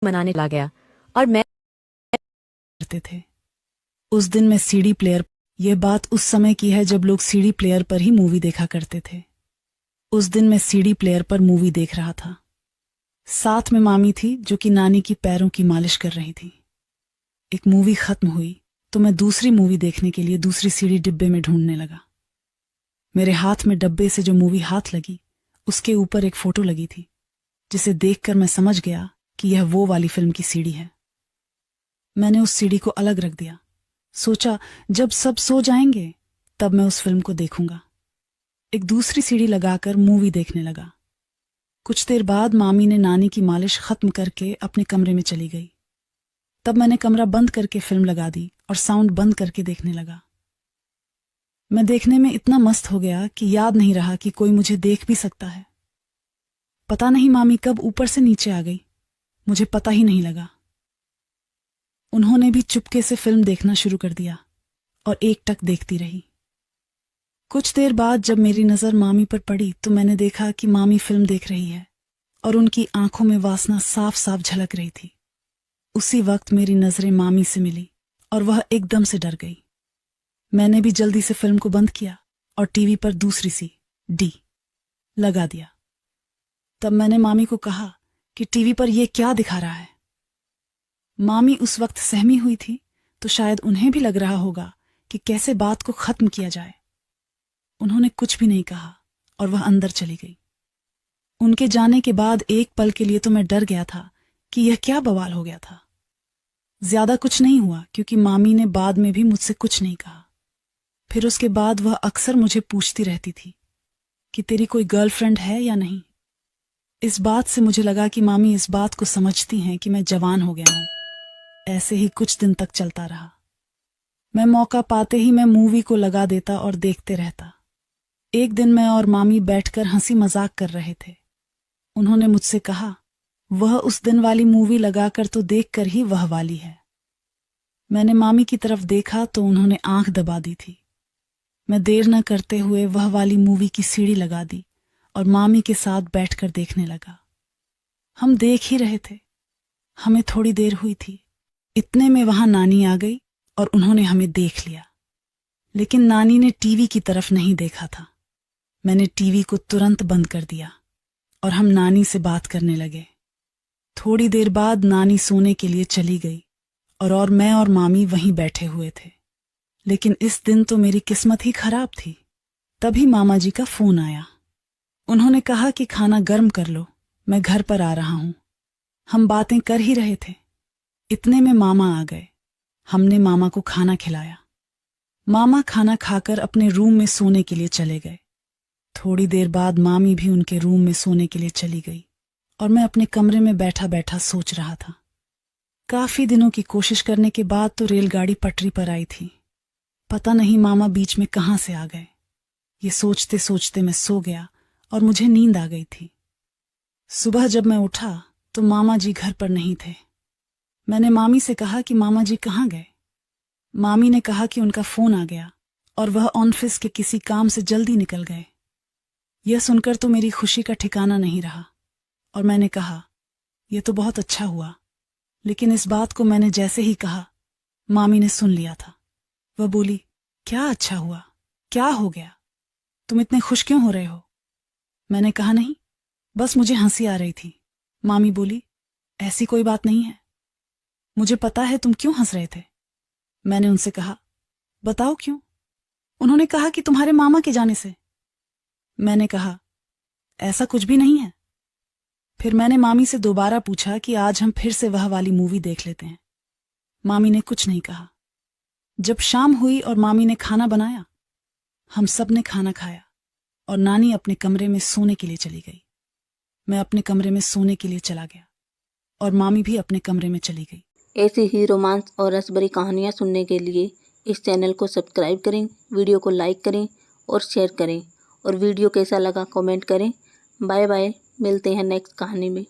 मनाने चला गया और मैं करते थे। उस दिन मैं सीडी प्लेयर, यह बात उस समय की है जब लोग सीडी प्लेयर पर ही मूवी देखा करते थे। उस दिन मैं सीडी प्लेयर पर मूवी देख रहा था। साथ में मामी थी जो कि नानी की पैरों की मालिश कर रही थी। एक मूवी खत्म हुई तो मैं दूसरी मूवी देखने के लिए दूसरी सीडी डिब्बे में ढूंढने लगा। मेरे हाथ में डब्बे से जो मूवी हाथ लगी उसके ऊपर एक फोटो लगी थी, जिसे देखकर मैं समझ गया कि यह वो वाली फिल्म की सीडी है। मैंने उस सीडी को अलग रख दिया। सोचा जब सब सो जाएंगे तब मैं उस फिल्म को देखूंगा। एक दूसरी सीडी लगाकर मूवी देखने लगा। कुछ देर बाद मामी ने नानी की मालिश खत्म करके अपने कमरे में चली गई। तब मैंने कमरा बंद करके फिल्म लगा दी और साउंड बंद करके देखने लगा। मैं देखने में इतना मस्त हो गया कि याद नहीं रहा कि कोई मुझे देख भी सकता है। पता नहीं मामी कब ऊपर से नीचे आ गई, मुझे पता ही नहीं लगा। उन्होंने भी चुपके से फिल्म देखना शुरू कर दिया और एकटक देखती रही। कुछ देर बाद जब मेरी नजर मामी पर पड़ी तो मैंने देखा कि मामी फिल्म देख रही है और उनकी आंखों में वासना साफ साफ झलक रही थी। उसी वक्त मेरी नजरें मामी से मिली और वह एकदम से डर गई। मैंने भी जल्दी से फिल्म को बंद किया और टीवी पर दूसरी सी डी लगा दिया। तब मैंने मामी को कहा कि टीवी पर यह क्या दिखा रहा है। मामी उस वक्त सहमी हुई थी तो शायद उन्हें भी लग रहा होगा कि कैसे बात को खत्म किया जाए। उन्होंने कुछ भी नहीं कहा और वह अंदर चली गई। उनके जाने के बाद एक पल के लिए तो मैं डर गया था कि यह क्या बवाल हो गया था। ज्यादा कुछ नहीं हुआ क्योंकि मामी ने बाद में भी मुझसे कुछ नहीं कहा। फिर उसके बाद वह अक्सर मुझे पूछती रहती थी कि तेरी कोई गर्लफ्रेंड है या नहीं। इस बात से मुझे लगा कि मामी इस बात को समझती हैं कि मैं जवान हो गया हूं। ऐसे ही कुछ दिन तक चलता रहा। मैं मौका पाते ही मैं मूवी को लगा देता और देखते रहता। एक दिन मैं और मामी बैठकर हंसी मजाक कर रहे थे। उन्होंने मुझसे कहा, वह उस दिन वाली मूवी लगाकर तो देखकर ही वह वाली है। मैंने मामी की तरफ देखा तो उन्होंने आंख दबा दी थी। मैं देर न करते हुए वह वाली मूवी की सीडी लगा दी और मामी के साथ बैठकर देखने लगा। हम देख ही रहे थे। हमें थोड़ी देर हुई थी, इतने में वहां नानी आ गई और उन्होंने हमें देख लिया। लेकिन नानी ने टीवी की तरफ नहीं देखा था। मैंने टीवी को तुरंत बंद कर दिया और हम नानी से बात करने लगे। थोड़ी देर बाद नानी सोने के लिए चली गई और मैं और मामी वहीं बैठे हुए थे। लेकिन इस दिन तो मेरी किस्मत ही खराब थी। तभी मामा जी का फोन आया। उन्होंने कहा कि खाना गर्म कर लो, मैं घर पर आ रहा हूं। हम बातें कर ही रहे थे, इतने में मामा आ गए। हमने मामा को खाना खिलाया। मामा खाना खाकर अपने रूम में सोने के लिए चले गए। थोड़ी देर बाद मामी भी उनके रूम में सोने के लिए चली गई और मैं अपने कमरे में बैठा बैठा सोच रहा था। काफी दिनों की कोशिश करने के बाद तो रेलगाड़ी पटरी पर आई थी। पता नहीं मामा बीच में कहां से आ गए। ये सोचते सोचते मैं सो गया और मुझे नींद आ गई थी। सुबह जब मैं उठा तो मामा जी घर पर नहीं थे। मैंने मामी से कहा कि मामा जी कहाँ गए। मामी ने कहा कि उनका फोन आ गया और वह ऑफिस के किसी काम से जल्दी निकल गए। यह सुनकर तो मेरी खुशी का ठिकाना नहीं रहा और मैंने कहा, यह तो बहुत अच्छा हुआ। लेकिन इस बात को मैंने जैसे ही कहा, मामी ने सुन लिया था। वह बोली, क्या अच्छा हुआ, क्या हो गया, तुम इतने खुश क्यों हो रहे हो। मैंने कहा, नहीं, बस मुझे हंसी आ रही थी। मामी बोली, ऐसी कोई बात नहीं है, मुझे पता है तुम क्यों हंस रहे थे। मैंने उनसे कहा, बताओ क्यों। उन्होंने कहा कि तुम्हारे मामा के जाने से। मैंने कहा, ऐसा कुछ भी नहीं है। फिर मैंने मामी से दोबारा पूछा कि आज हम फिर से वह वाली मूवी देख लेते हैं। मामी ने कुछ नहीं कहा। जब शाम हुई और मामी ने खाना बनाया, हम सब ने खाना खाया और नानी अपने कमरे में सोने के लिए चली गई। मैं अपने कमरे में सोने के लिए चला गया और मामी भी अपने कमरे में चली गई। ऐसी ही रोमांस और रसभरी कहानियाँ सुनने के लिए इस चैनल को सब्सक्राइब करें, वीडियो को लाइक करें और शेयर करें और वीडियो कैसा लगा कमेंट करें। बाय बाय, मिलते हैं नेक्स्ट कहानी में।